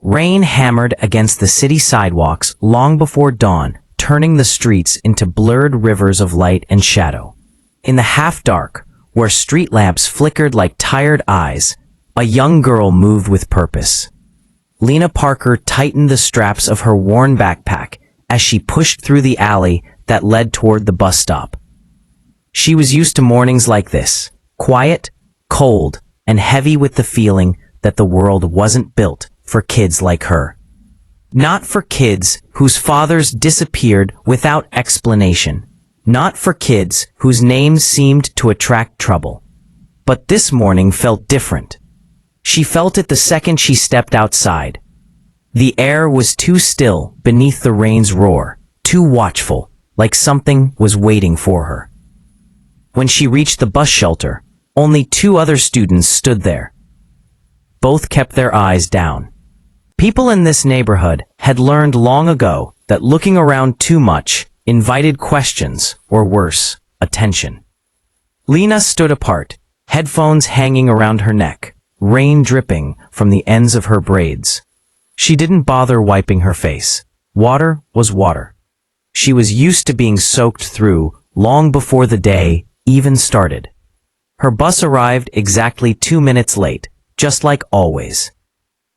Rain hammered against the city sidewalks long before dawn, turning the streets into blurred rivers of light and shadow. In the half-dark, where street lamps flickered like tired eyes, a young girl moved with purpose. Lena Parker tightened the straps of her worn backpack as she pushed through the alley that led toward the bus stop. She was used to mornings like this, quiet, cold, and heavy with the feeling that the world wasn't built for kids like her. Not for kids whose fathers disappeared without explanation. Not for kids whose names seemed to attract trouble. But this morning felt different. She felt it the second she stepped outside. The air was too still beneath the rain's roar, too watchful, like something was waiting for her. When she reached the bus shelter, only 2 other students stood there. Both kept their eyes down. People in this neighborhood had learned long ago that looking around too much invited questions, or worse, attention. Lena stood apart, headphones hanging around her neck, rain dripping from the ends of her braids. She didn't bother wiping her face. Water was water. She was used to being soaked through long before the day even started. Her bus arrived exactly 2 minutes late, just like always.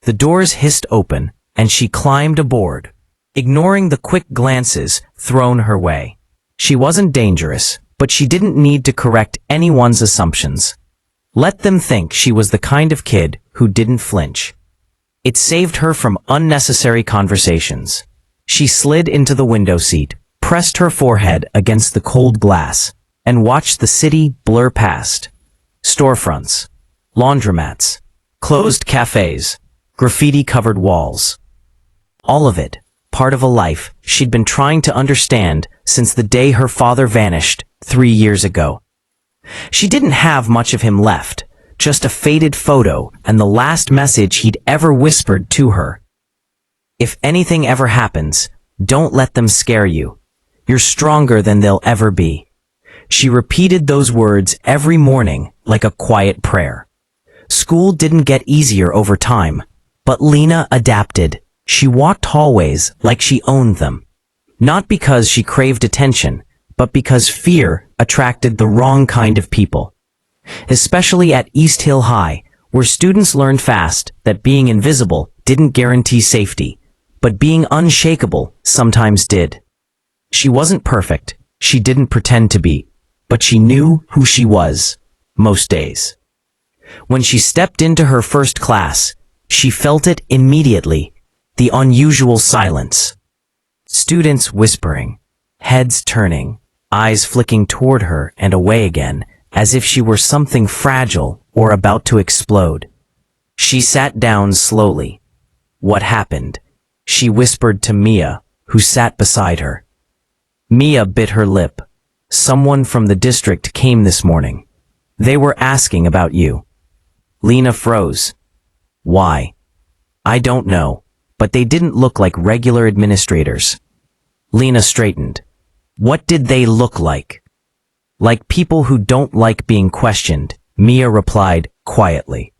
The doors hissed open, and she climbed aboard, ignoring the quick glances thrown her way. She wasn't dangerous, but she didn't need to correct anyone's assumptions. Let them think she was the kind of kid who didn't flinch. It saved her from unnecessary conversations. She slid into the window seat, pressed her forehead against the cold glass, and watched the city blur past. Storefronts, laundromats, closed cafes, graffiti-covered walls. All of it, part of a life she'd been trying to understand since the day her father vanished 3 years ago. She didn't have much of him left, just a faded photo and the last message he'd ever whispered to her. If anything ever happens, don't let them scare you. You're stronger than they'll ever be. She repeated those words every morning like a quiet prayer. School didn't get easier over time, but Lena adapted. She walked hallways like she owned them. Not because she craved attention, but because fear attracted the wrong kind of people. Especially at East Hill High, where students learned fast that being invisible didn't guarantee safety, but being unshakable sometimes did. She wasn't perfect, she didn't pretend to be, but she knew who she was, most days. When she stepped into her first class, she felt it immediately, the unusual silence. Students whispering, heads turning, eyes flicking toward her and away again, as if she were something fragile or about to explode. She sat down slowly. What happened? She whispered to Mia, who sat beside her. Mia bit her lip. Someone from the district came this morning. They were asking about you. Lena froze. Why? I don't know, but they didn't look like regular administrators. Lena straightened. What did they look like? Like people who don't like being questioned, Mia replied quietly.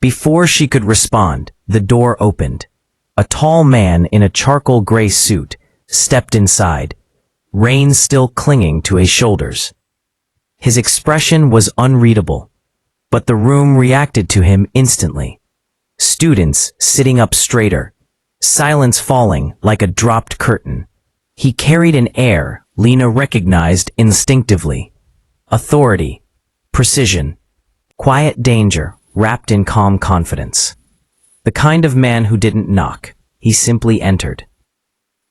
Before she could respond, the door opened. A tall man in a charcoal gray suit stepped inside, rain still clinging to his shoulders. His expression was unreadable, but the room reacted to him instantly. Students sitting up straighter, silence falling like a dropped curtain. He carried an air Lena recognized instinctively. Authority, precision, quiet danger wrapped in calm confidence. The kind of man who didn't knock, he simply entered.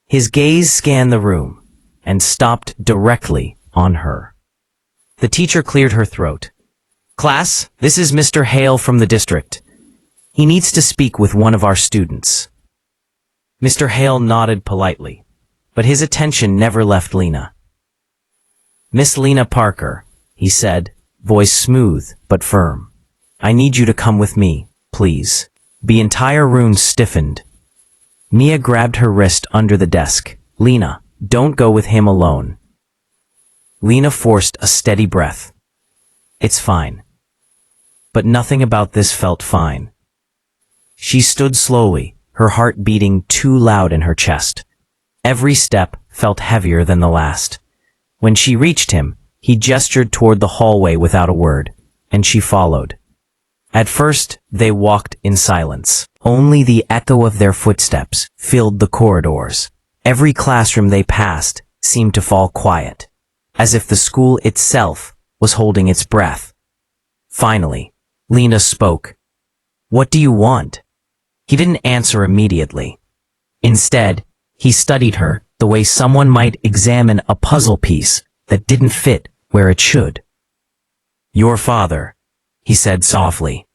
His gaze scanned the room and stopped directly on her. The teacher cleared her throat. Class, this is Mr. Hale from the district. He needs to speak with one of our students. Mr. Hale nodded politely, but his attention never left Lena. Miss Lena Parker, he said, voice smooth but firm. I need you to come with me, please. The entire room stiffened. Mia grabbed her wrist under the desk. Lena, don't go with him alone. Lena forced a steady breath. It's fine. But nothing about this felt fine. She stood slowly, her heart beating too loud in her chest. Every step felt heavier than the last. When she reached him, he gestured toward the hallway without a word, and she followed. At first, they walked in silence. Only the echo of their footsteps filled the corridors. Every classroom they passed seemed to fall quiet, as if the school itself was holding its breath. Finally, Lena spoke. "What do you want?" He didn't answer immediately. Instead, he studied her the way someone might examine a puzzle piece that didn't fit where it should. "Your father," he said softly,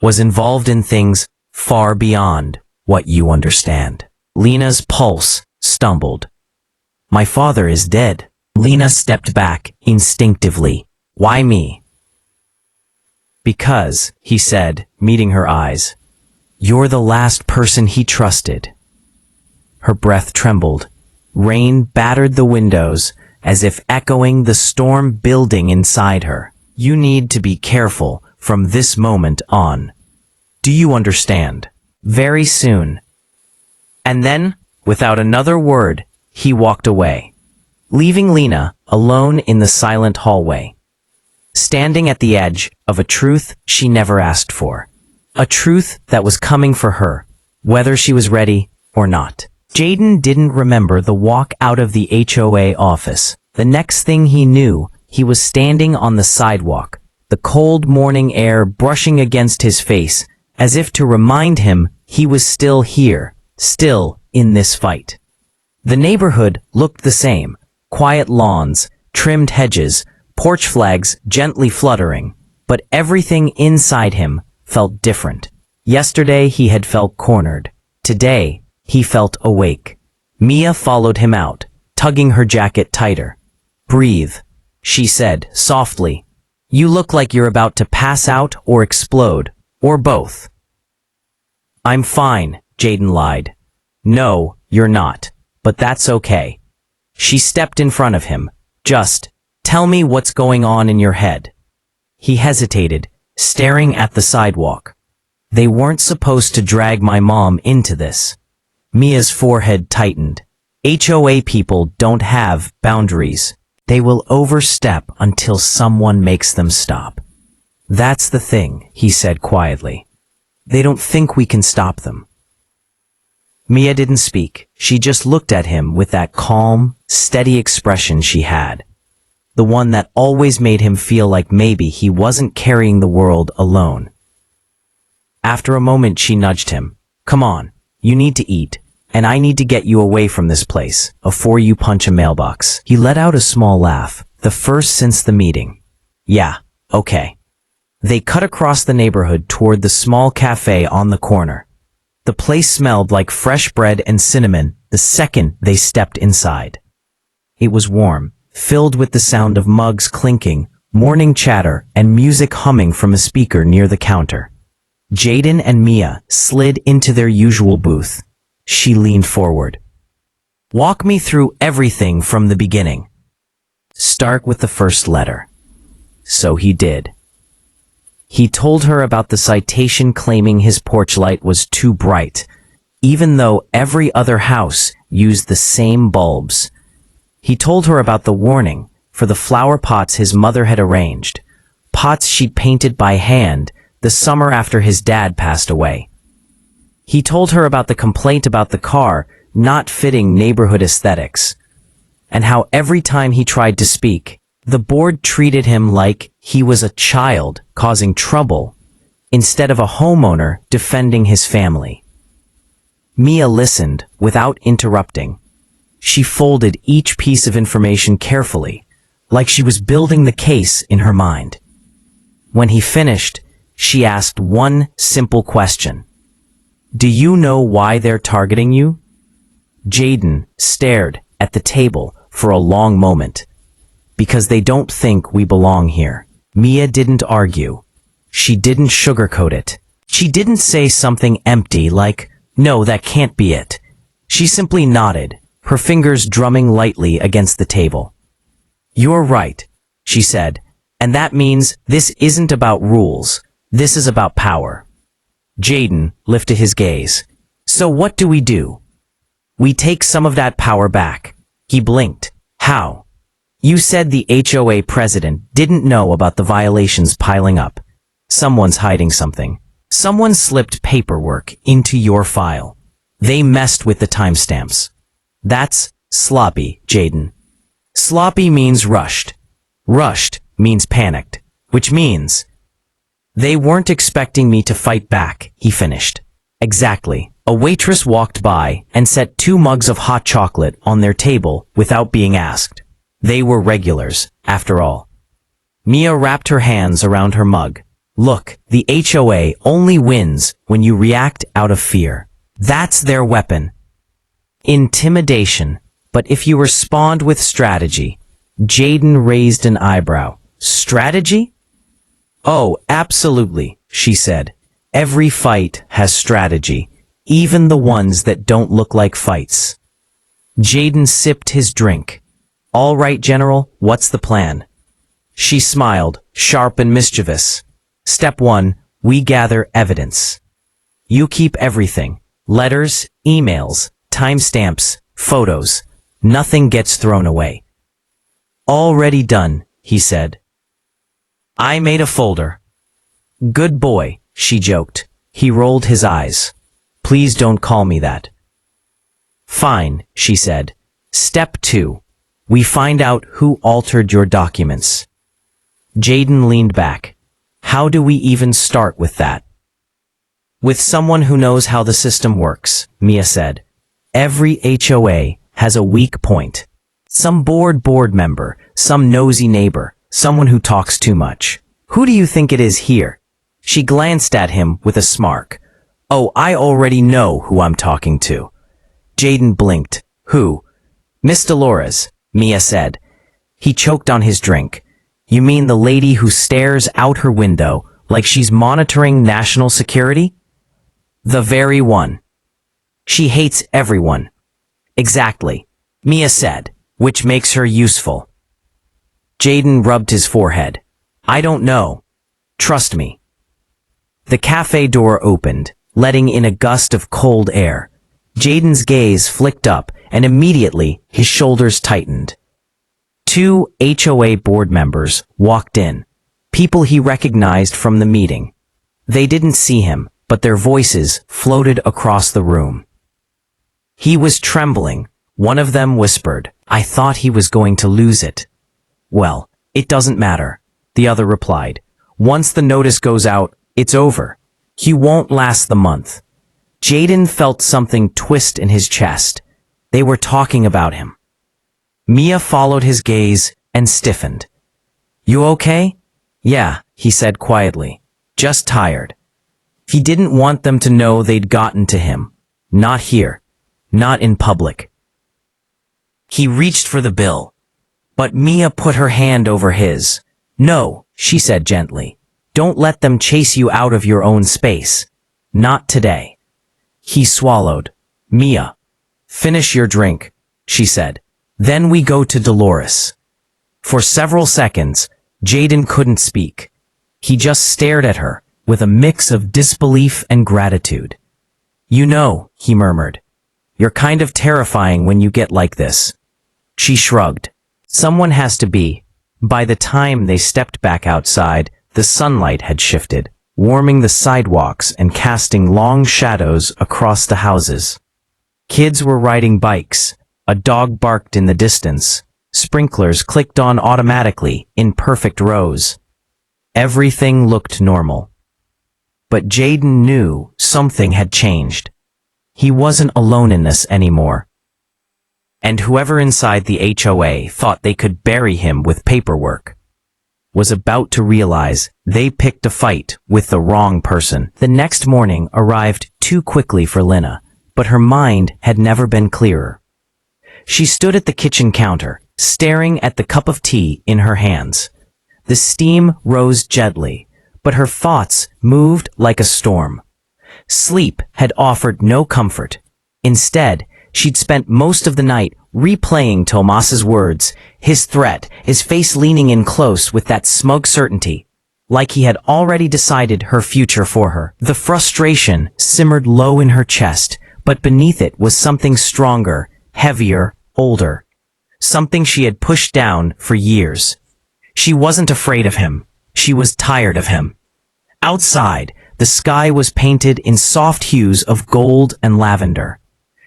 "was involved in things far beyond what you understand." Lena's pulse stumbled. "My father is dead." Lena stepped back instinctively. "Why me?" "Because," he said, meeting her eyes, "you're the last person he trusted." Her breath trembled. Rain battered the windows as if echoing the storm building inside her. "You need to be careful from this moment on. Do you understand? Very soon." And then, without another word, he walked away, leaving Lena alone in the silent hallway, standing at the edge of a truth she never asked for. A truth that was coming for her, whether she was ready or not. Jaden didn't remember the walk out of the HOA office. The next thing he knew, he was standing on the sidewalk, the cold morning air brushing against his face, as if to remind him he was still here, still in this fight. The neighborhood looked the same: quiet lawns, trimmed hedges, porch flags gently fluttering, but everything inside him felt different. Yesterday he had felt cornered. Today he felt awake. Mia followed him out, tugging her jacket tighter. "Breathe," she said softly. "You look like you're about to pass out or explode, or both." "I'm fine," Jaden lied. "No, you're not, but that's okay." She stepped in front of him. "Just tell me what's going on in your head." He hesitated, staring at the sidewalk. "They weren't supposed to drag my mom into this." Mia's forehead tightened. HOA people don't have boundaries. They will overstep until someone makes them stop. "That's the thing," he said quietly. "They don't think we can stop them." Mia didn't speak. She just looked at him with that calm, steady expression she had. The one that always made him feel like maybe he wasn't carrying the world alone. After a moment, she nudged him. "Come on, you need to eat, and I need to get you away from this place before you punch a mailbox." He let out a small laugh, the first since the meeting. "Yeah, okay." They cut across the neighborhood toward the small cafe on the corner. The place smelled like fresh bread and cinnamon the second they stepped inside. It was warm, filled with the sound of mugs clinking, morning chatter, and music humming from a speaker near the counter. Jaden and Mia slid into their usual booth. She leaned forward. "Walk me through everything from the beginning. Start with the first letter." So he did. He told her about the citation claiming his porch light was too bright, even though every other house used the same bulbs. He told her about the warning for the flower pots his mother had arranged, pots she'd painted by hand the summer after his dad passed away. He told her about the complaint about the car not fitting neighborhood aesthetics, and how every time he tried to speak, the board treated him like he was a child causing trouble instead of a homeowner defending his family. Mia listened without interrupting. She folded each piece of information carefully, like she was building the case in her mind. When he finished, she asked one simple question. "Do you know why they're targeting you?" Jaden stared at the table for a long moment. "Because they don't think we belong here." Mia didn't argue. She didn't sugarcoat it. She didn't say something empty like, "No, that can't be it." She simply nodded, her fingers drumming lightly against the table. "You're right," she said, "and that means this isn't about rules. This is about power." Jaden lifted his gaze. So what do? We take some of that power back. He blinked. How? You said the HOA president didn't know about the violations piling up. Someone's hiding something. Someone slipped paperwork into your file. They messed with the timestamps. That's sloppy, Jaden. Sloppy means rushed. Rushed means panicked, which means they weren't expecting me to fight back, he finished. Exactly. A waitress walked by and set 2 mugs of hot chocolate on their table without being asked. They were regulars, after all. Mia wrapped her hands around her mug. Look, the HOA only wins when you react out of fear. That's their weapon. Intimidation. But if you respond with strategy. Jaden raised an eyebrow. Strategy? Oh, absolutely, she said. Every fight has strategy, even the ones that don't look like fights. Jaden sipped his drink. All right, General, what's the plan? She smiled, sharp and mischievous. Step 1, we gather evidence. You keep everything. Letters, emails, timestamps, photos. Nothing gets thrown away. Already done, he said. I made a folder. Good boy, she joked. He rolled his eyes. Please don't call me that. Fine, she said. Step 2. We find out who altered your documents. Jaden leaned back. How do we even start with that? With someone who knows how the system works, Mia said. Every HOA has a weak point. Some bored member, some nosy neighbor, someone who talks too much. Who do you think it is here? She glanced at him with a smirk. Oh, I already know who I'm talking to. Jaden blinked. Who? Miss Dolores, Mia said. He choked on his drink. You mean the lady who stares out her window like she's monitoring national security? The very one. She hates everyone. Exactly, Mia said, which makes her useful. Jaden rubbed his forehead. I don't know. Trust me. The cafe door opened, letting in a gust of cold air. Jaden's gaze flicked up, and immediately his shoulders tightened. 2 HOA board members walked in, people he recognized from the meeting. They didn't see him, but their voices floated across the room. He was trembling. One of them whispered, I thought he was going to lose it. Well, it doesn't matter, the other replied. Once the notice goes out, it's over. He won't last the month. Jaden felt something twist in his chest. They were talking about him. Mia followed his gaze and stiffened. You okay? Yeah, he said quietly. Just tired. He didn't want them to know they'd gotten to him. Not here. Not in public. He reached for the bill, but Mia put her hand over his. No, she said gently. Don't let them chase you out of your own space. Not today. He swallowed. Mia, finish your drink, she said. Then we go to Dolores. For several seconds, Jaden couldn't speak. He just stared at her, with a mix of disbelief and gratitude. You know, he murmured. You're kind of terrifying when you get like this. She shrugged. Someone has to be. By the time they stepped back outside, the sunlight had shifted, warming the sidewalks and casting long shadows across the houses. Kids were riding bikes. A dog barked in the distance. Sprinklers clicked on automatically in perfect rows. Everything looked normal. But Jaden knew something had changed. He wasn't alone in this anymore. And whoever inside the HOA thought they could bury him with paperwork was about to realize they picked a fight with the wrong person. The next morning arrived too quickly for Lina, but her mind had never been clearer. She stood at the kitchen counter, staring at the cup of tea in her hands. The steam rose gently, but her thoughts moved like a storm. Sleep had offered no comfort. Instead, she'd spent most of the night replaying Tomas's words, his threat, his face leaning in close with that smug certainty, like he had already decided her future for her. The frustration simmered low in her chest, But beneath it was something stronger, heavier, older. Something she had pushed down for years. She wasn't afraid of him. She was tired of him. Outside, the sky was painted in soft hues of gold and lavender.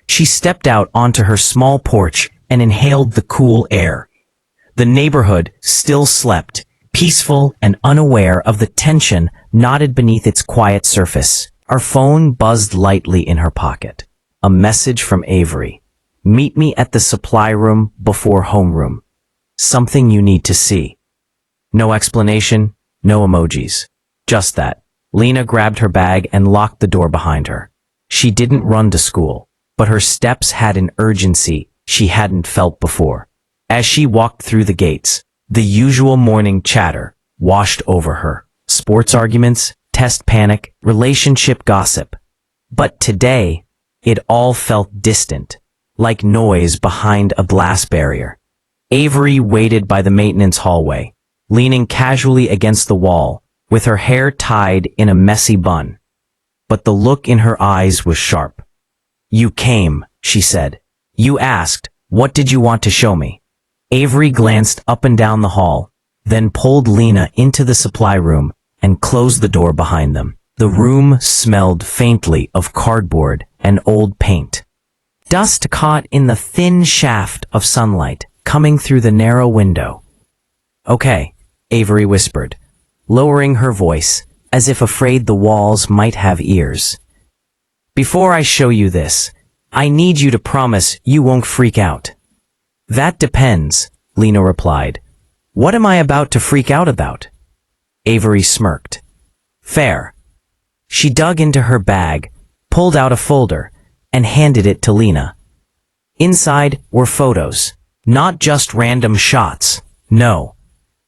She stepped out onto her small porch and inhaled the cool air. The neighborhood still slept, peaceful and unaware of the tension knotted beneath its quiet surface. Her phone buzzed lightly in her pocket. A message from Avery. Meet me at the supply room before homeroom. Something you need to see. No explanation, no emojis. Just that. Lena grabbed her bag and locked the door behind her. She didn't run to school, but her steps had an urgency she hadn't felt before. As she walked through the gates, the usual morning chatter washed over her. Sports arguments, test panic, relationship gossip. But today, it all felt distant, like noise behind a glass barrier. Avery waited by the maintenance hallway, leaning casually against the wall, with her hair tied in a messy bun. But the look in her eyes was sharp. You came, she said. You asked, what did you want to show me? Avery glanced up and down the hall, then pulled Lena into the supply room and closed the door behind them. The room smelled faintly of cardboard and old paint. Dust caught in the thin shaft of sunlight coming through the narrow window. Okay, Avery whispered, lowering her voice as if afraid the walls might have ears. Before I show you this, I need you to promise you won't freak out. That depends, Lena replied. What am I about to freak out about? Avery smirked. Fair. She dug into her bag, pulled out a folder, and handed it to Lena. Inside were photos, not just random shots. No.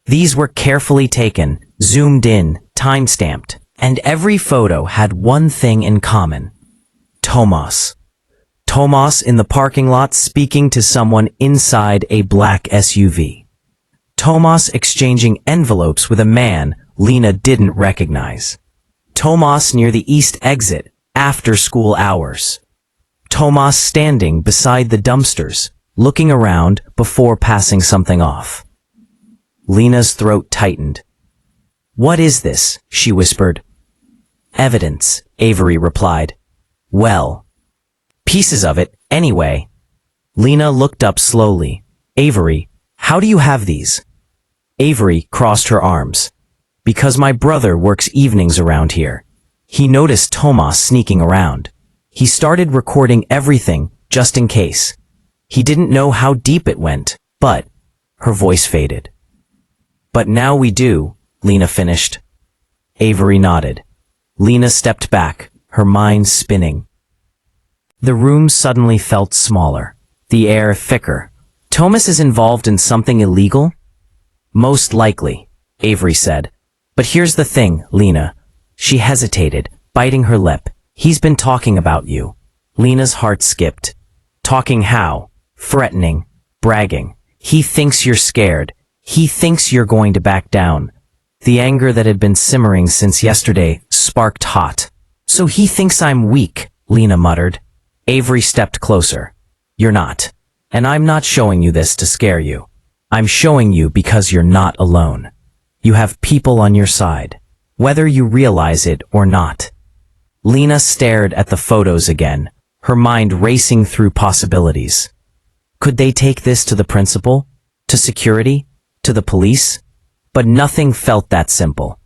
These were carefully taken, zoomed in, time-stamped, and every photo had one thing in common. Tomas. Tomas in the parking lot speaking to someone inside a black SUV. Tomas exchanging envelopes with a man Lena didn't recognize. Tomas near the east exit after school hours. Tomas standing beside the dumpsters, looking around before passing something off. Lena's throat tightened. What is this? She whispered. Evidence, Avery replied. Well, pieces of it, anyway. Lena looked up slowly. Avery, how do you have these? Avery crossed her arms. Because my brother works evenings around here. He noticed Tomas sneaking around. He started recording everything, just in case. He didn't know how deep it went, but... Her voice faded. But now we do, Lena finished. Avery nodded. Lena stepped back, her mind spinning. The room suddenly felt smaller, the air thicker. Tomas is involved in something illegal? Most likely, Avery said. But here's the thing, Lena. She hesitated, biting her lip. He's been talking about you. Lena's heart skipped. Talking how? Threatening, bragging. He thinks you're scared. He thinks you're going to back down. The anger that had been simmering since yesterday sparked hot. So he thinks I'm weak, Lena muttered. Avery stepped closer. You're not. And I'm not showing you this to scare you. I'm showing you because you're not alone. You have people on your side, whether you realize it or not. Lena stared at the photos again, her mind racing through possibilities. Could they take this to the principal? To security? To the police? But nothing felt that simple.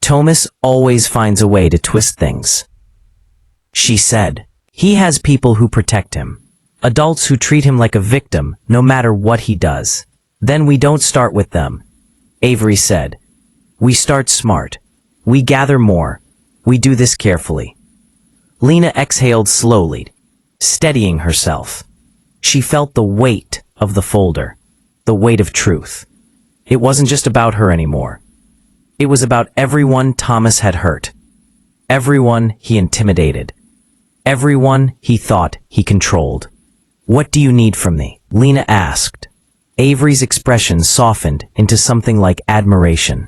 Tomas always finds a way to twist things. She said, he has people who protect him. Adults who treat him like a victim, no matter what he does. Then we don't start with them. Avery said, we start smart. We gather more. We do this carefully. Lena exhaled slowly, steadying herself. She felt the weight of the folder, the weight of truth. It wasn't just about her anymore. It was about everyone Tomas had hurt. Everyone he intimidated. Everyone he thought he controlled. What do you need from me? Lena asked. Avery's expression softened into something like admiration.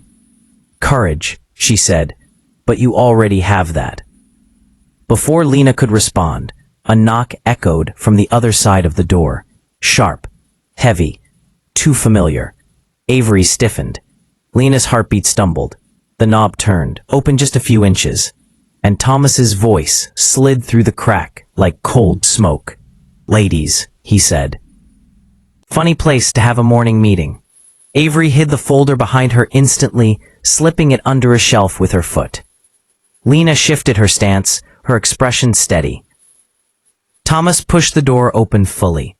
Courage, she said, but you already have that. Before Lena could respond, A knock echoed from the other side of the door. Sharp, heavy, too familiar. Avery stiffened. Lena's heartbeat stumbled. The knob turned, open just a few inches, and Thomas's voice slid through the crack like cold smoke. "Ladies," he said. "Funny place to have a morning meeting." Avery hid the folder behind her instantly, slipping it under a shelf with her foot. Lena shifted her stance, her expression steady. Thomas pushed the door open fully.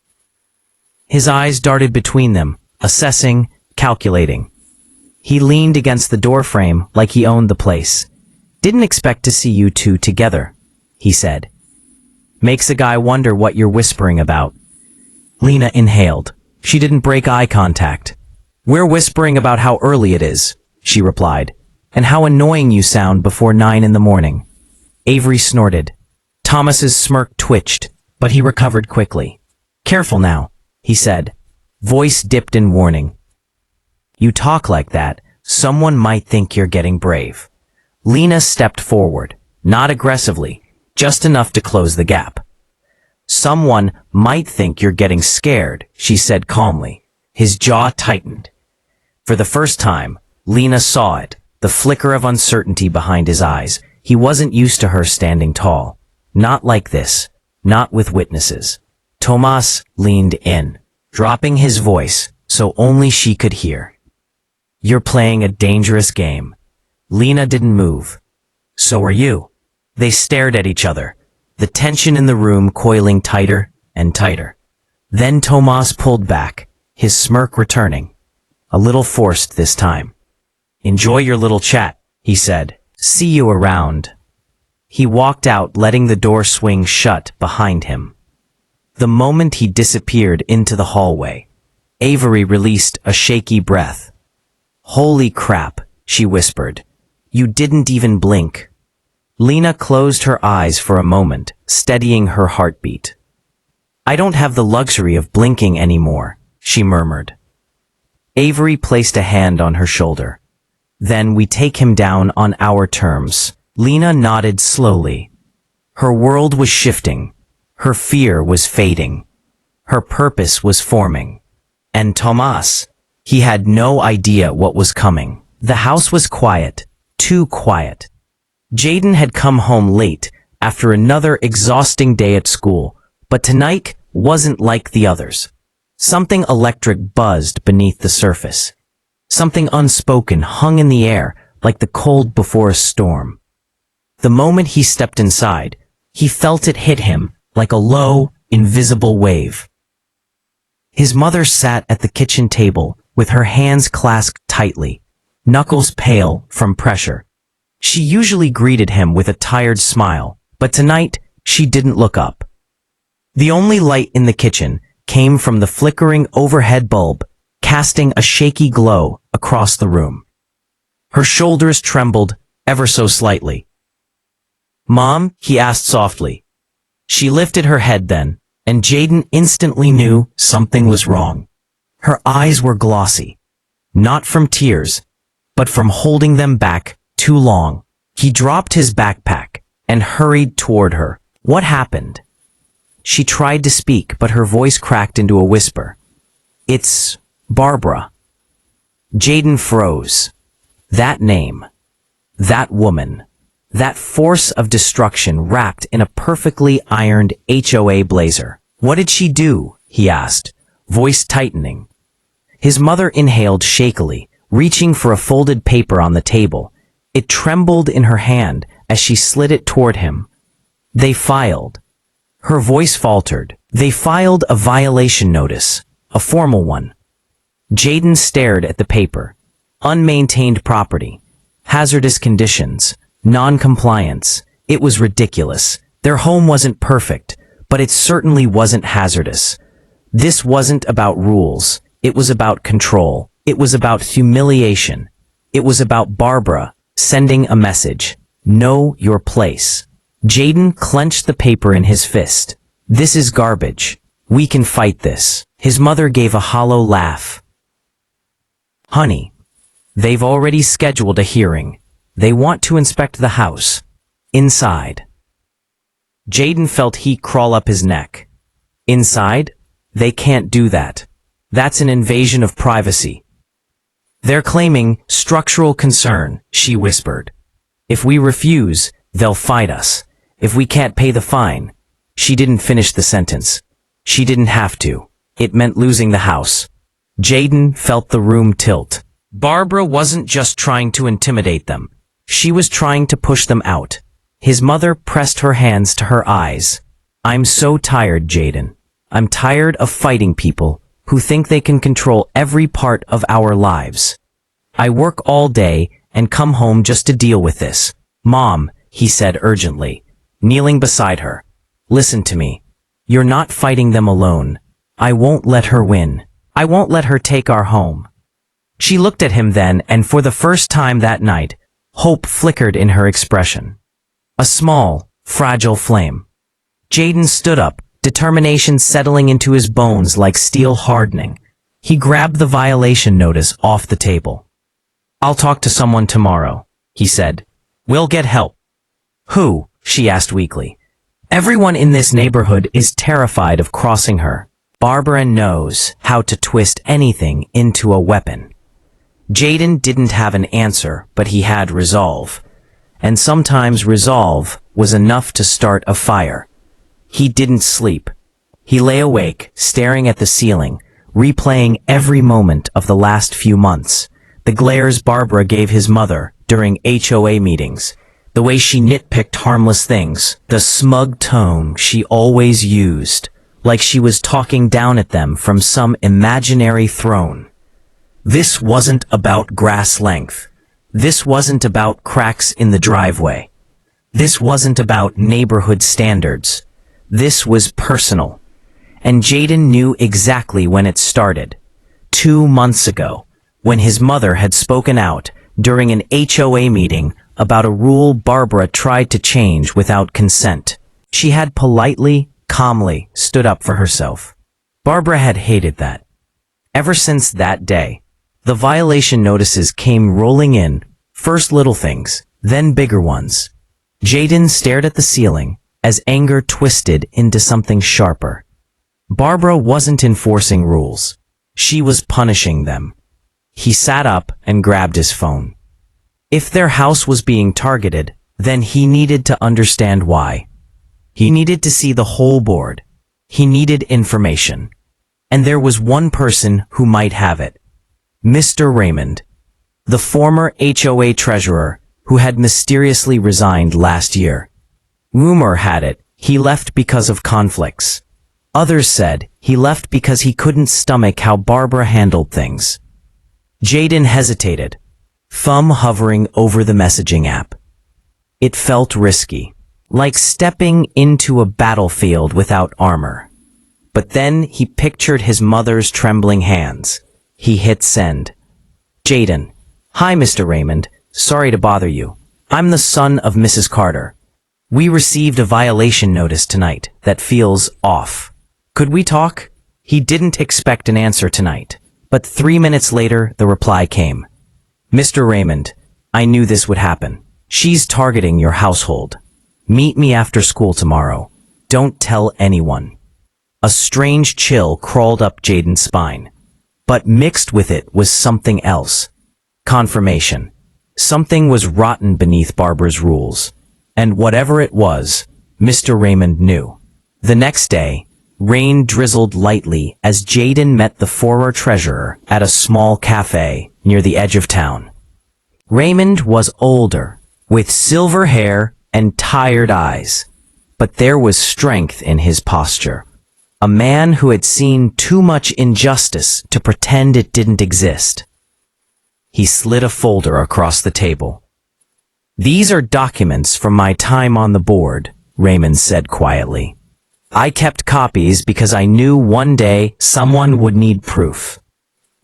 His eyes darted between them, assessing, calculating. He leaned against the doorframe like he owned the place. "Didn't expect to see you two together," he said. "Makes a guy wonder what you're whispering about." Lena inhaled. She didn't break eye contact. "We're whispering about how early it is," she replied, "and how annoying you sound before 9 in the morning." Avery snorted. Thomas's smirk twitched, but he recovered quickly. "Careful now," he said. Voice dipped in warning. "You talk like that, someone might think you're getting brave." Lena stepped forward, not aggressively, just enough to close the gap. "Someone might think you're getting scared," she said calmly. His jaw tightened. For the first time, Lena saw it, the flicker of uncertainty behind his eyes. He wasn't used to her standing tall. Not like this, not with witnesses. Tomas leaned in, dropping his voice so only she could hear. "You're playing a dangerous game." Lena didn't move. "So are you." They stared at each other, the tension in the room coiling tighter and tighter. Then Tomas pulled back, his smirk returning. A little forced this time. "Enjoy your little chat," he said. "See you around." He walked out, letting the door swing shut behind him. The moment he disappeared into the hallway, Avery released a shaky breath. "Holy crap," she whispered. "You didn't even blink." Lena closed her eyes for a moment, steadying her heartbeat. "I don't have the luxury of blinking anymore," she murmured. Avery placed a hand on her shoulder. "Then we take him down on our terms." Lena nodded slowly. Her world was shifting. Her fear was fading. Her purpose was forming. And Tomas, he had no idea what was coming. The house was quiet, too quiet. Jaden had come home late after another exhausting day at school, but tonight wasn't like the others. Something electric buzzed beneath the surface. Something unspoken hung in the air like the cold before a storm. The moment he stepped inside, he felt it hit him like a low, invisible wave. His mother sat at the kitchen table with her hands clasped tightly, knuckles pale from pressure. She usually greeted him with a tired smile, but tonight she didn't look up. The only light in the kitchen came from the flickering overhead bulb, casting a shaky glow across the room. Her shoulders trembled ever so slightly. "Mom?" he asked softly. She lifted her head then, and Jaden instantly knew something was wrong. Her eyes were glossy, not from tears, but from holding them back too long. He dropped his backpack and hurried toward her. "What happened?" She tried to speak, but her voice cracked into a whisper. "It's Barbara." Jaden froze. That name, that woman, that force of destruction wrapped in a perfectly ironed HOA blazer. "What did she do?" he asked, voice tightening. His mother inhaled shakily, reaching for a folded paper on the table. It trembled in her hand as she slid it toward him. "They filed." Her voice faltered. "They filed a violation notice, a formal one." Jaden stared at the paper. Unmaintained property, hazardous conditions, non-compliance. It was ridiculous. Their home wasn't perfect, but it certainly wasn't hazardous. This wasn't about rules. It was about control. It was about humiliation. It was about Barbara sending a message. Know your place. Jaden clenched the paper in his fist. "This is garbage. We can fight this." His mother gave a hollow laugh. "Honey, they've already scheduled a hearing. They want to inspect the house. Inside." Jaden felt heat crawl up his neck. Inside, they can't do that. That's an invasion of privacy. They're claiming structural concern, she whispered. If we refuse, they'll fight us. If we can't pay the fine. She didn't finish the sentence. She didn't have to. It meant losing the house. Jaden felt the room tilt. Barbara wasn't just trying to intimidate them. She was trying to push them out. His mother pressed her hands to her eyes. I'm so tired, Jaden. I'm tired of fighting people who think they can control every part of our lives. I work all day and come home just to deal with this. Mom, he said urgently, kneeling beside her. Listen to me. You're not fighting them alone. I won't let her win. I won't let her take our home. She looked at him then, and for the first time that night, hope flickered in her expression. A small, fragile flame. Jaden stood up, determination settling into his bones like steel hardening. He grabbed the violation notice off the table. I'll talk to someone tomorrow, he said. We'll get help. Who? She asked weakly. Everyone in this neighborhood is terrified of crossing her. Barbara knows how to twist anything into a weapon. Jaden didn't have an answer, but he had resolve. And sometimes resolve was enough to start a fire. He didn't sleep. He lay awake, staring at the ceiling, replaying every moment of the last few months. The glares Barbara gave his mother during HOA meetings, the way she nitpicked harmless things, the smug tone she always used, like she was talking down at them from some imaginary throne. This wasn't about grass length. This wasn't about cracks in the driveway. This wasn't about neighborhood standards. This was personal. And Jaden knew exactly when it started. 2 months ago, when his mother had spoken out during an HOA meeting about a rule Barbara tried to change without consent. She had politely, calmly stood up for herself. Barbara had hated that. Ever since that day, the violation notices came rolling in, first little things, then bigger ones. Jaden stared at the ceiling as anger twisted into something sharper. Barbara wasn't enforcing rules. She was punishing them. He sat up and grabbed his phone. If their house was being targeted, then he needed to understand why. He needed to see the whole board. He needed information. And there was one person who might have it. Mr. Raymond, the former HOA treasurer who had mysteriously resigned last year. Rumor had it he left because of conflicts. Others said he left because he couldn't stomach how Barbara handled things. Jaden hesitated, thumb hovering over the messaging app. It felt risky, like stepping into a battlefield without armor. But then he pictured his mother's trembling hands. He hit send. Jaden. Hi, Mr. Raymond. Sorry to bother you. I'm the son of Mrs. Carter. We received a violation notice tonight that feels off. Could we talk? He didn't expect an answer tonight, but 3 minutes later the reply came. Mr. Raymond, I knew this would happen. She's targeting your household. Meet me after school tomorrow. Don't tell anyone. A strange chill crawled up Jaden's spine. But mixed with it was something else. Confirmation. Something was rotten beneath Barbara's rules. And whatever it was, Mr. Raymond knew. The next day, rain drizzled lightly as Jaden met the former treasurer at a small cafe near the edge of town. Raymond was older, with silver hair and tired eyes. But there was strength in his posture. A man who had seen too much injustice to pretend it didn't exist. He slid a folder across the table. These are documents from my time on the board, Raymond said quietly. I kept copies because I knew one day someone would need proof.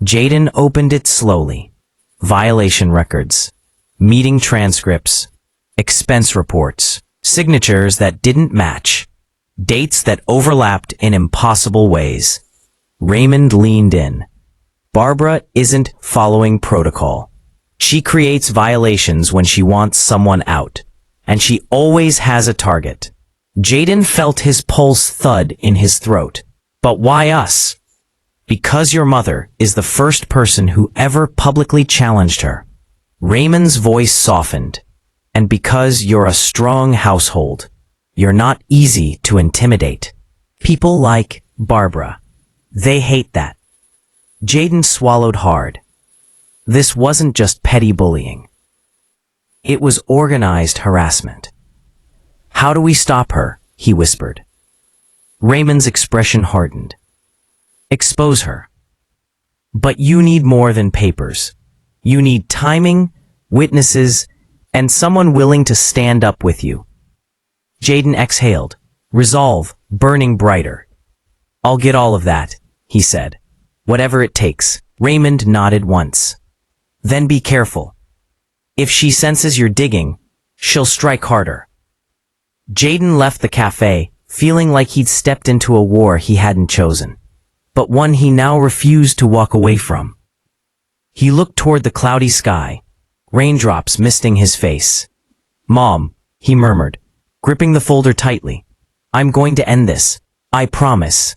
Jaden opened it slowly. Violation records, meeting transcripts, expense reports, signatures that didn't match, dates that overlapped in impossible ways. Raymond leaned in. Barbara isn't following protocol. She creates violations when she wants someone out, and she always has a target. Jaden felt his pulse thud in his throat. But why us? Because your mother is the first person who ever publicly challenged her. Raymond's voice softened. And because you're a strong household, you're not easy to intimidate. People like Barbara, they hate that. Jaden swallowed hard. This wasn't just petty bullying. It was organized harassment. How do we stop her? He whispered. Raymond's expression hardened. Expose her. But you need more than papers. You need timing, witnesses, and someone willing to stand up with you. Jaden exhaled, resolve burning brighter. I'll get all of that, he said. Whatever it takes. Raymond nodded once. Then be careful. If she senses you're digging, she'll strike harder. Jaden left the cafe, feeling like he'd stepped into a war he hadn't chosen, but one he now refused to walk away from. He looked toward the cloudy sky, raindrops misting his face. Mom, he murmured, gripping the folder tightly. I'm going to end this. I promise.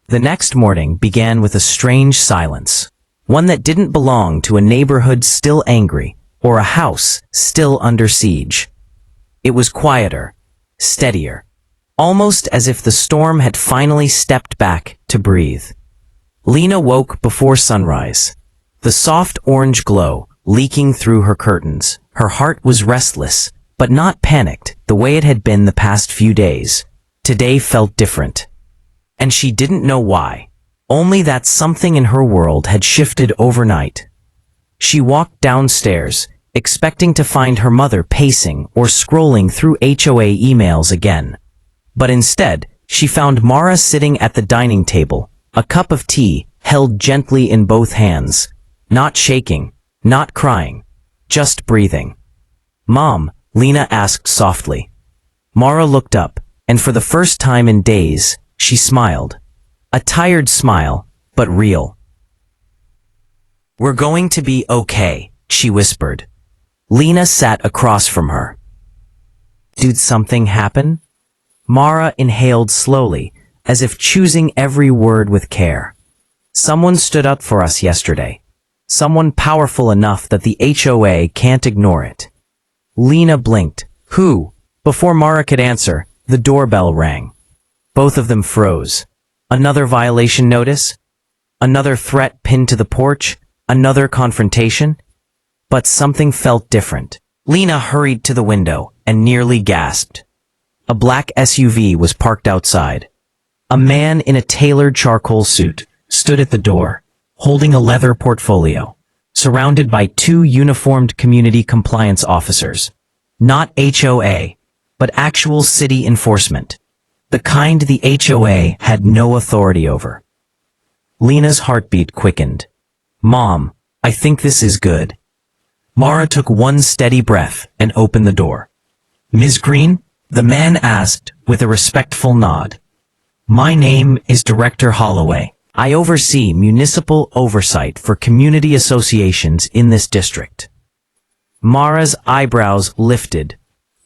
The next morning began with a strange silence, one that didn't belong to a neighborhood still angry or a house still under siege. It was quieter, steadier, almost as if the storm had finally stepped back to breathe. Lena woke before sunrise, the soft orange glow leaking through her curtains. Her heart was restless, but not panicked the way it had been the past few days. Today felt different. And she didn't know why, only that something in her world had shifted overnight. She walked downstairs, expecting to find her mother pacing or scrolling through HOA emails again. But instead, she found Mara sitting at the dining table, a cup of tea held gently in both hands, not shaking, not crying, just breathing. Mom, Lena asked softly. Mara looked up, and for the first time in days, she smiled. A tired smile, but real. We're going to be okay, she whispered. Lena sat across from her. Did something happen? Mara inhaled slowly, as if choosing every word with care. Someone stood up for us yesterday. Someone powerful enough that the HOA can't ignore it. Lena blinked. Who? Before Mara could answer, the doorbell rang. Both of them froze. Another violation notice? Another threat pinned to the porch? Another confrontation? But something felt different. Lena hurried to the window and nearly gasped. A black SUV was parked outside. A man in a tailored charcoal suit stood at the door, holding a leather portfolio, surrounded by two uniformed community compliance officers. Not HOA, but actual city enforcement. The kind the HOA had no authority over. Lena's heartbeat quickened. Mom, I think this is good. Mara took one steady breath and opened the door. Ms. Green? The man asked with a respectful nod. My name is Director Holloway. I oversee municipal oversight for community associations in this district. Mara's eyebrows lifted.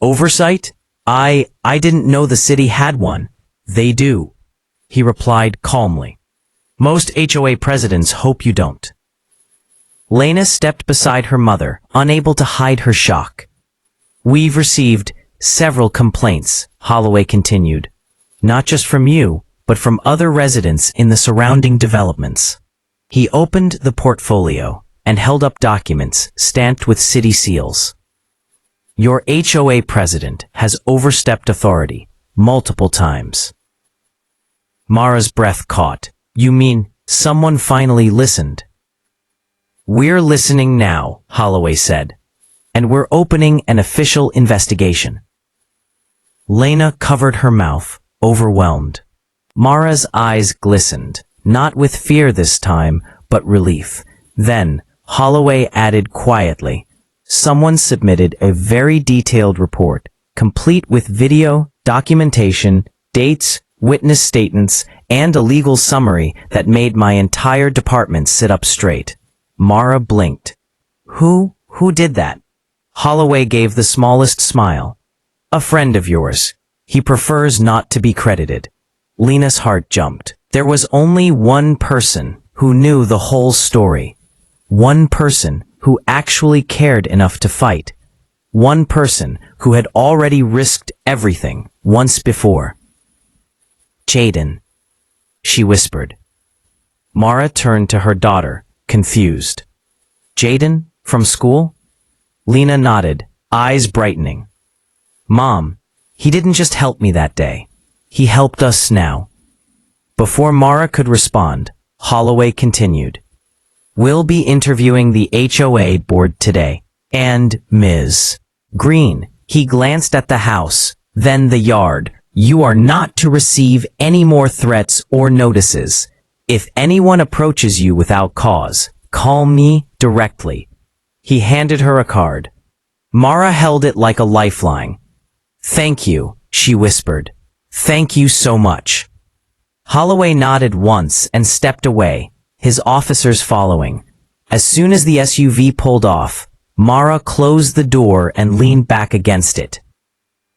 Oversight? I didn't know the city had one. They do, he replied calmly. Most HOA presidents hope you don't. Lena stepped beside her mother, unable to hide her shock. We've received several complaints, Holloway continued. Not just from you, but from other residents in the surrounding developments. He opened the portfolio and held up documents stamped with city seals. Your HOA president has overstepped authority multiple times. Mara's breath caught. You mean someone finally listened? We're listening now, Holloway said, and we're opening an official investigation. Lena covered her mouth, overwhelmed. Mara's eyes glistened, not with fear this time, but relief. Then, Holloway added quietly, someone submitted a very detailed report, complete with video, documentation, dates, witness statements, and a legal summary that made my entire department sit up straight. Mara blinked. Who did that? Holloway gave the smallest smile. A friend of yours, He prefers not to be credited. Lena's heart jumped. There was only one person who knew the whole story. One person who actually cared enough to fight. One person who had already risked everything once before. Jaden, she whispered. Mara turned to her daughter, confused. Jaden, from school? Lena nodded, eyes brightening. Mom, he didn't just help me that day. He helped us now. Before Mara could respond, Holloway continued. We'll be interviewing the HOA board today. And Ms. Green, he glanced at the house, then the yard. You are not to receive any more threats or notices. If anyone approaches you without cause, call me directly. He handed her a card. Mara held it like a lifeline. Thank you, she whispered. Thank you so much. Holloway nodded once and stepped away, his officers following. As soon as the SUV pulled off, Mara closed the door and leaned back against it.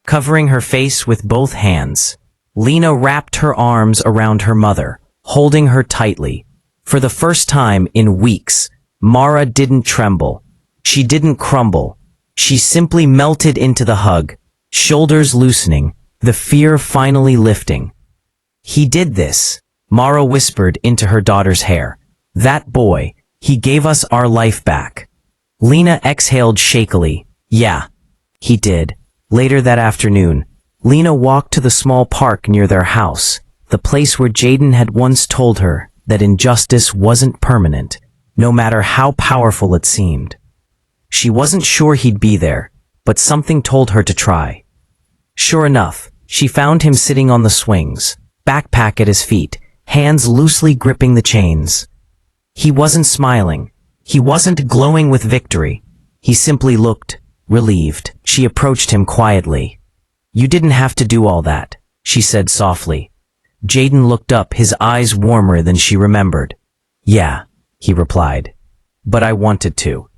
Covering her face with both hands, Lena wrapped her arms around her mother, holding her tightly. For the first time in weeks, Mara didn't tremble. She didn't crumble. She simply melted into the hug, shoulders loosening, the fear finally lifting. He did this, Mara whispered into her daughter's hair. That boy, he gave us our life back. Lena exhaled shakily. Yeah, he did. Later that afternoon, Lena walked to the small park near their house, the place where Jaden had once told her that injustice wasn't permanent, no matter how powerful it seemed. She wasn't sure he'd be there, but something told her to try. Sure enough, she found him sitting on the swings, backpack at his feet, hands loosely gripping the chains. He wasn't smiling. He wasn't glowing with victory. He simply looked relieved. She approached him quietly. You didn't have to do all that, she said softly. Jaden looked up, his eyes warmer than she remembered. Yeah, he replied. But I wanted to.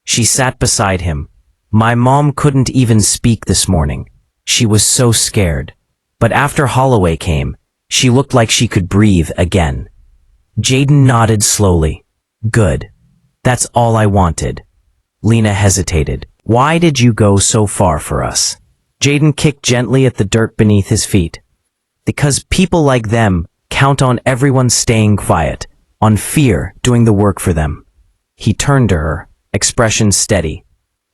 She sat beside him. My mom couldn't even speak this morning. She was so scared. But after Holloway came, she looked like she could breathe again. Jaden nodded slowly. Good. That's all I wanted. Lena hesitated. Why did you go so far for us? Jaden kicked gently at the dirt beneath his feet. Because people like them count on everyone staying quiet, on fear doing the work for them. He turned to her, expression steady.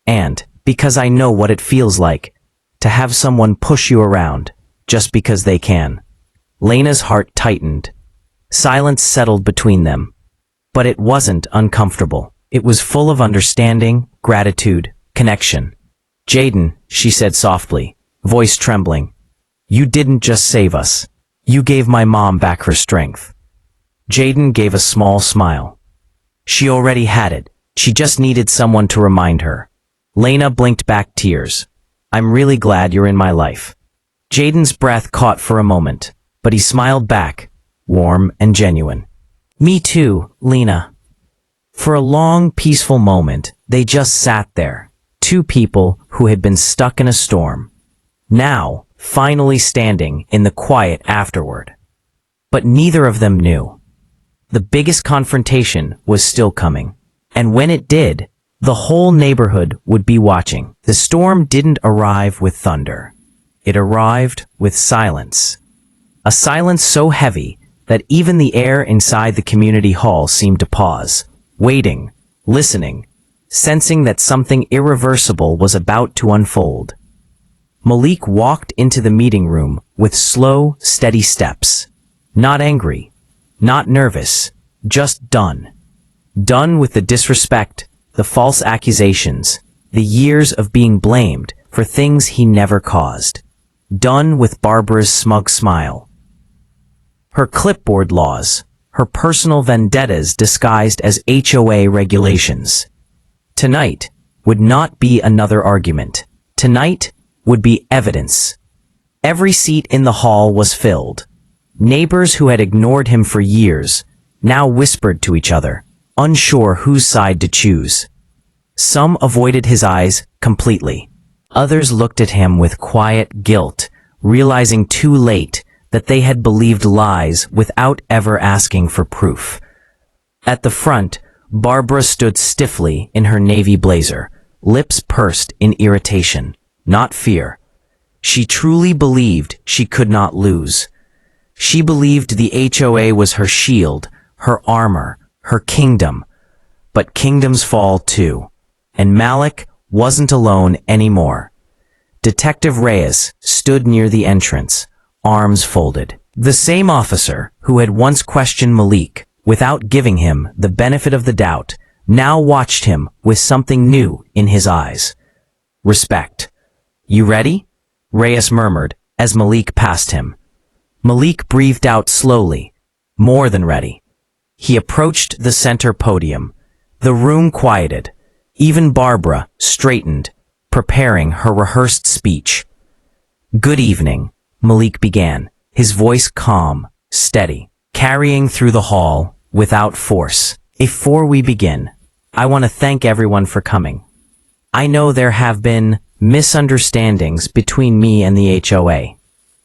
And because I know what it feels like to have someone push you around just because they can. Lena's heart tightened. Silence settled between them. But it wasn't uncomfortable. It was full of understanding, gratitude, connection. Jaden, she said softly, voice trembling. You didn't just save us. You gave my mom back her strength. Jaden gave a small smile. She already had it. She just needed someone to remind her. Lena blinked back tears. I'm really glad you're in my life. Jaden's breath caught for a moment, but he smiled back, warm and genuine. Me too, Lena. For a long, peaceful moment, they just sat there, two people who had been stuck in a storm, now finally standing in the quiet afterward. But neither of them knew. The biggest confrontation was still coming, and when it did, the whole neighborhood would be watching. The storm didn't arrive with thunder. It arrived with silence. A silence so heavy that even the air inside the community hall seemed to pause, waiting, listening, sensing that something irreversible was about to unfold. Malik walked into the meeting room with slow, steady steps. Not angry, not nervous, just done. Done with the disrespect, the false accusations, the years of being blamed for things he never caused. Done with Barbara's smug smile. Her clipboard laws, her personal vendettas disguised as HOA regulations. Tonight would not be another argument. Tonight would be evidence. Every seat in the hall was filled. Neighbors who had ignored him for years now whispered to each other, unsure whose side to choose. Some avoided his eyes completely. Others looked at him with quiet guilt, realizing too late that they had believed lies without ever asking for proof. At the front, Barbara stood stiffly in her navy blazer, lips pursed in irritation, not fear. She truly believed she could not lose. She believed the HOA was her shield, her armor, her kingdom. But kingdoms fall too. And Malik wasn't alone anymore. Detective Reyes stood near the entrance, arms folded. The same officer who had once questioned Malik without giving him the benefit of the doubt now watched him with something new in his eyes. Respect. "You ready?" Reyes murmured as Malik passed him. Malik breathed out slowly, more than ready. He approached the center podium. The room quieted. Even Barbara straightened, preparing her rehearsed speech. "Good evening," Malik began, his voice calm, steady, carrying through the hall without force. "Before we begin, I want to thank everyone for coming. I know there have been misunderstandings between me and the HOA,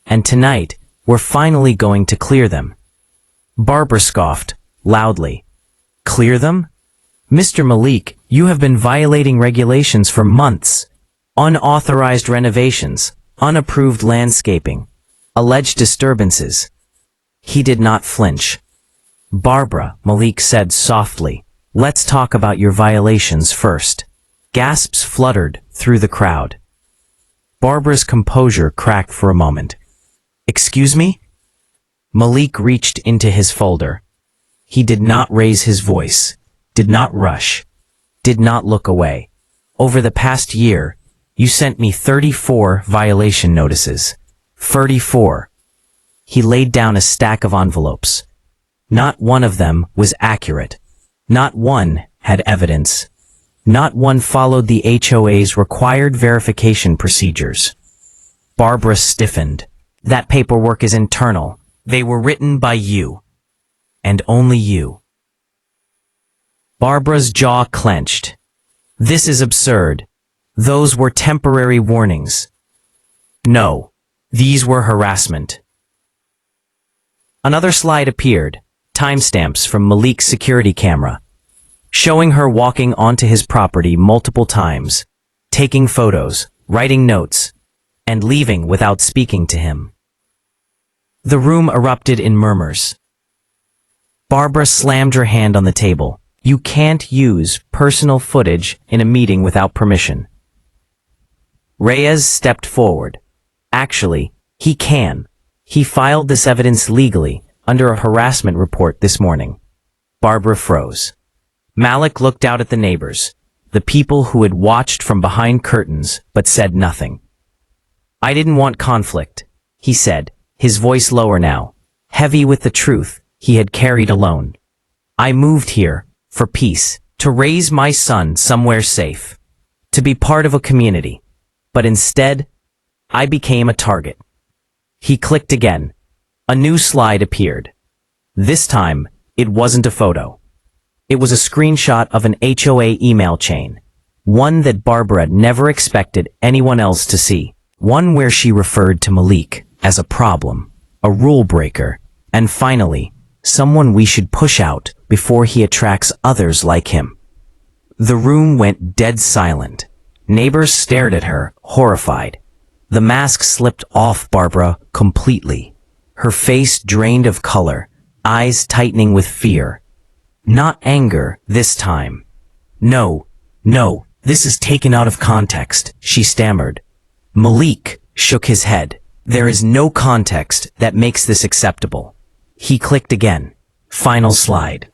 and tonight we're finally going to clear them." Barbara scoffed, loudly. "Clear them? Mr. Malik, you have been violating regulations for months. Unauthorized renovations, unapproved landscaping, alleged disturbances." He did not flinch. "Barbara," Malik said softly, "let's talk about your violations first." Gasps fluttered through the crowd. Barbara's composure cracked for a moment. "Excuse me?" Malik reached into his folder. He did not raise his voice, did not rush, did not look away. "Over the past year, you sent me 34 violation notices. 34. He laid down a stack of envelopes. Not one of them was accurate. Not one had evidence. Not one followed the HOA's required verification procedures. Barbara stiffened. "That paperwork is internal. They were written by you. And only you." Barbara's jaw clenched. "This is absurd. Those were temporary warnings. No, these were harassment." Another slide appeared, timestamps from Malik's security camera, showing her walking onto his property multiple times, taking photos, writing notes, and leaving without speaking to him. The room erupted in murmurs. Barbara slammed her hand on the table. "You can't use personal footage in a meeting without permission." Reyes stepped forward. "Actually, he can. He filed this evidence legally under a harassment report this morning." Barbara froze. Malik looked out at the neighbors, the people who had watched from behind curtains but said nothing. "I didn't want conflict," he said, his voice lower now, heavy with the truth he had carried alone. "I moved here for peace, to raise my son somewhere safe, to be part of a community. But instead, I became a target." He clicked again. A new slide appeared. This time, it wasn't a photo. It was a screenshot of an HOA email chain, one that Barbara never expected anyone else to see, one where she referred to Malik as a problem, a rule breaker, and finally, someone we should push out before he attracts others like him. The room went dead silent. Neighbors stared at her, horrified. The mask slipped off Barbara completely. Her face drained of color, eyes tightening with fear. Not anger this time. No, this is taken out of context," she stammered. Malik shook his head. "There is no context that makes this acceptable." He clicked again. Final slide.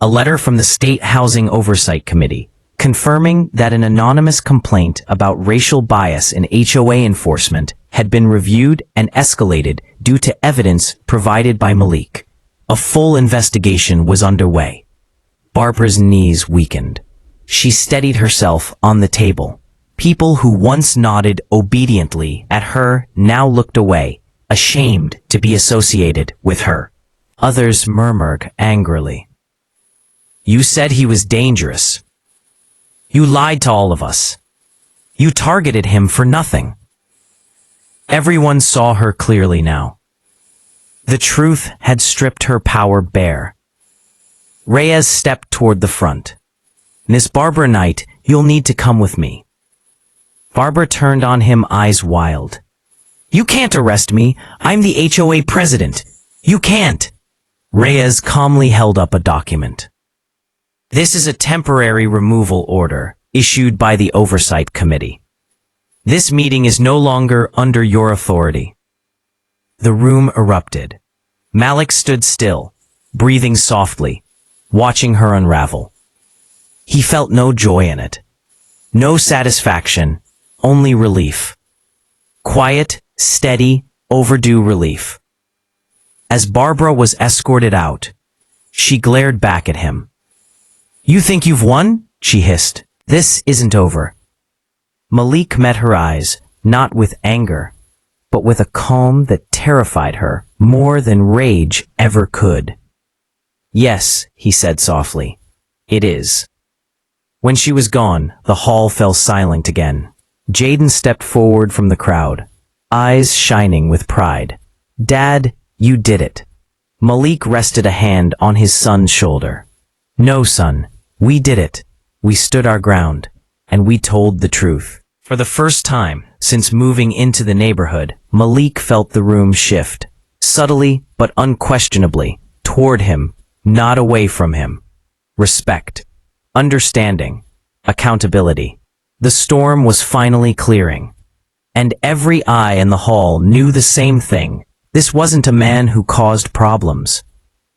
A letter from the State Housing Oversight Committee, confirming that an anonymous complaint about racial bias in HOA enforcement had been reviewed and escalated due to evidence provided by Malik. A full investigation was underway. Barbara's knees weakened. She steadied herself on the table. People who once nodded obediently at her now looked away, ashamed to be associated with her. Others murmured angrily. "You said he was dangerous. You lied to all of us. You targeted him for nothing." Everyone saw her clearly now. The truth had stripped her power bare. Reyes stepped toward the front. "Miss Barbara Knight, you'll need to come with me." Barbara turned on him, eyes wild. "You can't arrest me. I'm the HOA president. You can't." Reyes calmly held up a document. "This is a temporary removal order issued by the Oversight Committee. This meeting is no longer under your authority." The room erupted. Malik stood still, breathing softly, watching her unravel. He felt no joy in it. No satisfaction, only relief. Quiet, steady, overdue relief. As Barbara was escorted out, she glared back at him. "You think you've won?" she hissed. "This isn't over." Malik met her eyes, not with anger, but with a calm that terrified her more than rage ever could. "Yes," he said softly, "it is." When she was gone, the hall fell silent again. Jaden stepped forward from the crowd, eyes shining with pride. "Dad, you did it." Malik rested a hand on his son's shoulder. "No, son, we did it. We stood our ground, and we told the truth." For the first time since moving into the neighborhood, Malik felt the room shift, subtly but unquestionably, toward him, not away from him. Respect, understanding, accountability. The storm was finally clearing, and every eye in the hall knew the same thing. This wasn't a man who caused problems.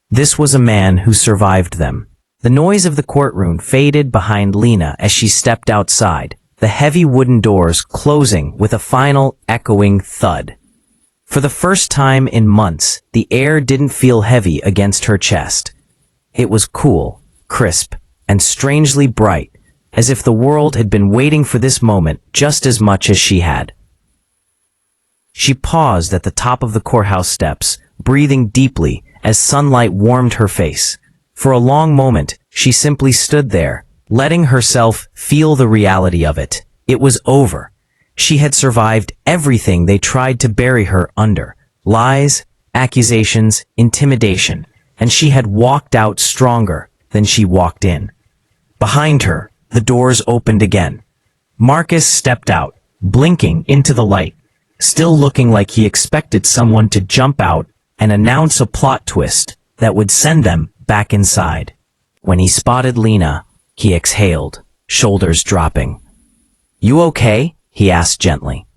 This was a man who survived them. The noise of the courtroom faded behind Lena as she stepped outside, the heavy wooden doors closing with a final echoing thud. For the first time in months, the air didn't feel heavy against her chest. It was cool, crisp, and strangely bright, as if the world had been waiting for this moment just as much as she had. She paused at the top of the courthouse steps, breathing deeply as sunlight warmed her face. For a long moment, she simply stood there, letting herself feel the reality of it. It was over. She had survived everything they tried to bury her under. Lies, accusations, intimidation. And she had walked out stronger than she walked in. Behind her, the doors opened again. Marcus stepped out, blinking into the light, still looking like he expected someone to jump out and announce a plot twist that would send them back inside. When he spotted Lena, he exhaled, shoulders dropping. "You okay?" he asked gently.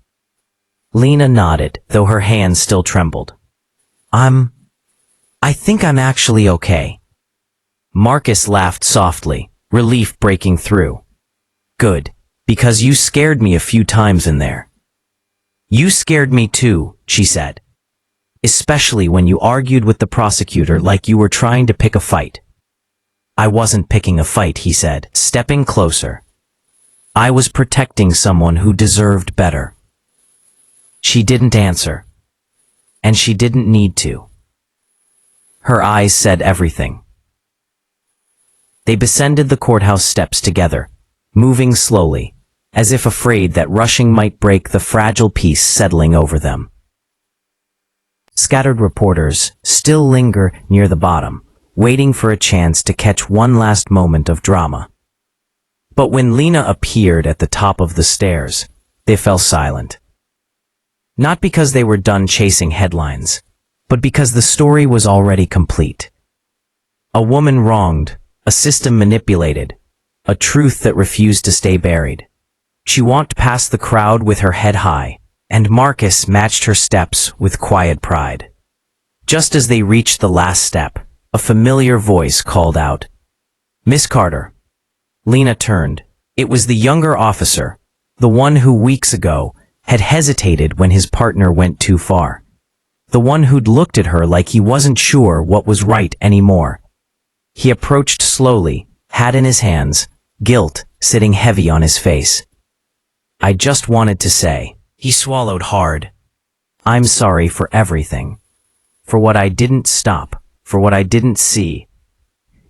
Lena nodded, though her hands still trembled. I think I'm actually okay." Marcus laughed softly, relief breaking through. "Good, because you scared me a few times in there." "You scared me too," she said. "Especially when you argued with the prosecutor like you were trying to pick a fight." "I wasn't picking a fight," he said, stepping closer. "I was protecting someone who deserved better." She didn't answer. And she didn't need to. Her eyes said everything. They descended the courthouse steps together, moving slowly, as if afraid that rushing might break the fragile peace settling over them. Scattered reporters still linger near the bottom, waiting for a chance to catch one last moment of drama. But when Lena appeared at the top of the stairs, they fell silent. Not because they were done chasing headlines, but because the story was already complete. A woman wronged, a system manipulated, a truth that refused to stay buried. She walked past the crowd with her head high, and Marcus matched her steps with quiet pride. Just as they reached the last step, a familiar voice called out, "Miss Carter." Lena turned. It was the younger officer, the one who weeks ago had hesitated when his partner went too far. The one who'd looked at her like he wasn't sure what was right anymore. He approached slowly, hat in his hands, guilt sitting heavy on his face. "I just wanted to say," he swallowed hard, "I'm sorry for everything. For what I didn't stop, for what I didn't see.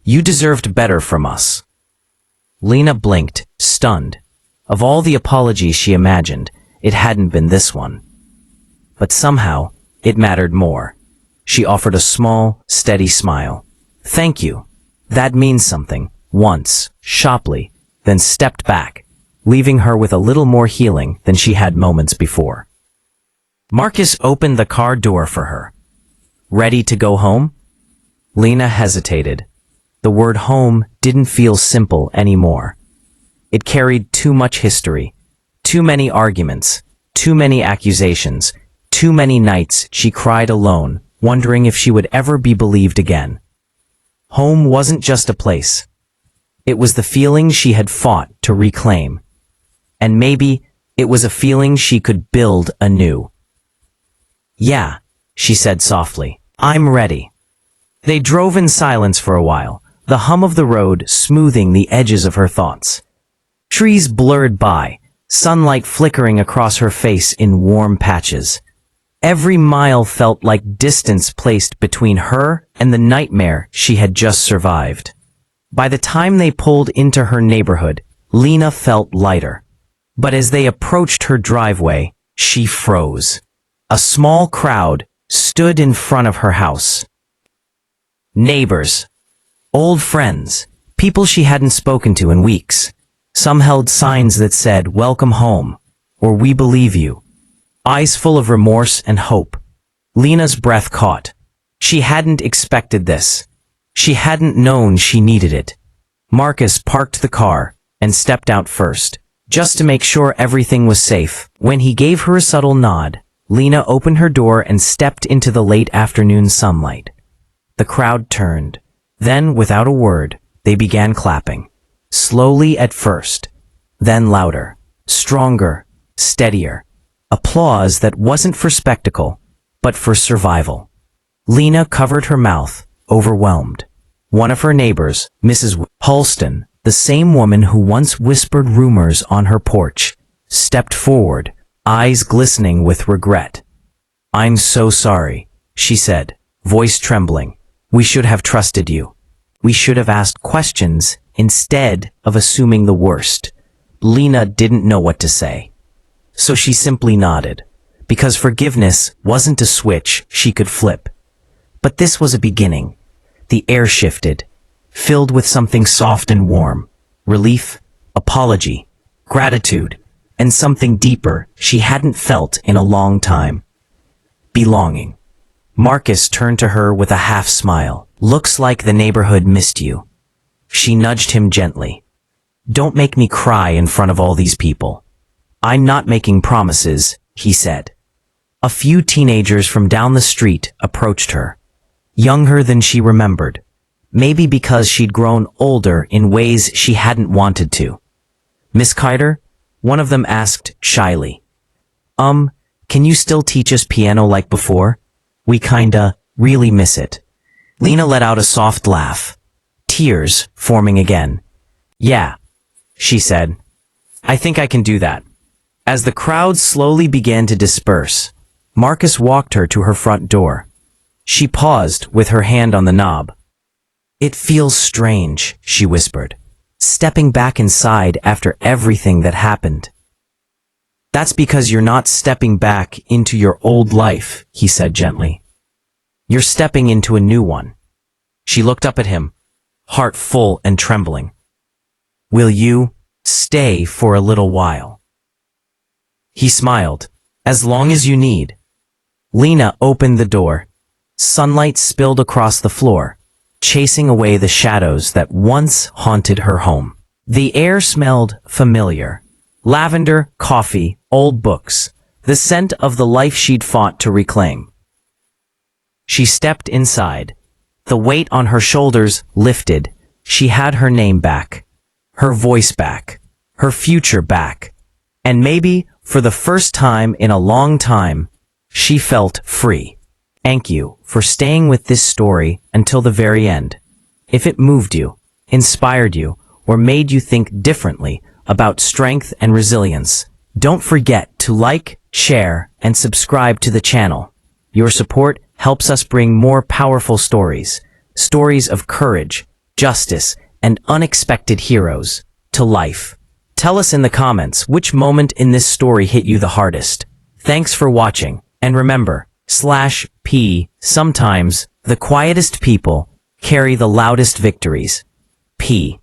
You deserved better from us." Lena blinked, stunned. Of all the apologies she imagined, it hadn't been this one. but somehow it mattered more. She offered a small, steady smile. "Thank you. That means something," once, sharply, then stepped back, leaving her with a little more healing than she had moments before. Marcus opened the car door for her. "Ready to go home?" Lena hesitated. The word home didn't feel simple anymore. It carried too much history, too many arguments, too many accusations, too many nights she cried alone, wondering if she would ever be believed again. Home wasn't just a place. It was the feeling she had fought to reclaim. And maybe it was a feeling she could build anew. "Yeah," she said softly, "I'm ready." They drove in silence for a while, the hum of the road smoothing the edges of her thoughts. Trees blurred by, sunlight flickering across her face in warm patches. Every mile felt like distance placed between her and the nightmare she had just survived. By the time they pulled into her neighborhood, Lena felt lighter. But as they approached her driveway, she froze. A small crowd stood in front of her house. Neighbors, old friends, people she hadn't spoken to in weeks. Some held signs that said, "Welcome home," or "We believe you." Eyes full of remorse and hope. Lena's breath caught. She hadn't expected this. She hadn't known she needed it. Marcus parked the car and stepped out first, just to make sure everything was safe. When he gave her a subtle nod, Lena opened her door and stepped into the late afternoon sunlight. The crowd turned. Then, without a word, they began clapping. Slowly at first, then louder, stronger, steadier. Applause that wasn't for spectacle, but for survival. Lena covered her mouth, overwhelmed. One of her neighbors, Mrs. Halston, the same woman who once whispered rumors on her porch, stepped forward, eyes glistening with regret. "I'm so sorry," she said, voice trembling. "We should have trusted you. We should have asked questions instead of assuming the worst." Lena didn't know what to say. So she simply nodded, because forgiveness wasn't a switch she could flip. But this was a beginning. The air shifted, filled with something soft and warm. Relief, apology, gratitude, and something deeper she hadn't felt in a long time. Belonging. Marcus turned to her with a half smile. "Looks like the neighborhood missed you." She nudged him gently. "Don't make me cry in front of all these people." "I'm not making promises," he said. A few teenagers from down the street approached her, younger than she remembered, maybe because she'd grown older in ways she hadn't wanted to. "Miss Carter?" one of them asked shyly. Can you still teach us piano like before? We really miss it." Lena let out a soft laugh, tears forming again. "Yeah," she said. "I think I can do that." As the crowd slowly began to disperse, Marcus walked her to her front door. She paused with her hand on the knob. "It feels strange," she whispered, "stepping back inside after everything that happened." "That's because you're not stepping back into your old life," he said gently. "You're stepping into a new one." She looked up at him, heart full and trembling. "Will you stay for a little while?" He smiled. "As long as you need." Lena opened the door. Sunlight spilled across the floor, chasing away the shadows that once haunted her home. The air smelled familiar. Lavender, coffee, old books, the scent of the life she'd fought to reclaim. She stepped inside. The weight on her shoulders lifted. She had her name back, her voice back, her future back. And maybe, for the first time in a long time, she felt free. Thank you for staying with this story until the very end. If it moved you, inspired you, or made you think differently about strength and resilience, don't forget to like, share, and subscribe to the channel. Your support helps us bring more powerful stories, stories of courage, justice, and unexpected heroes, to life. Tell us in the comments which moment in this story hit you the hardest. Thanks for watching, And remember, /P, sometimes, the quietest people carry the loudest victories. P.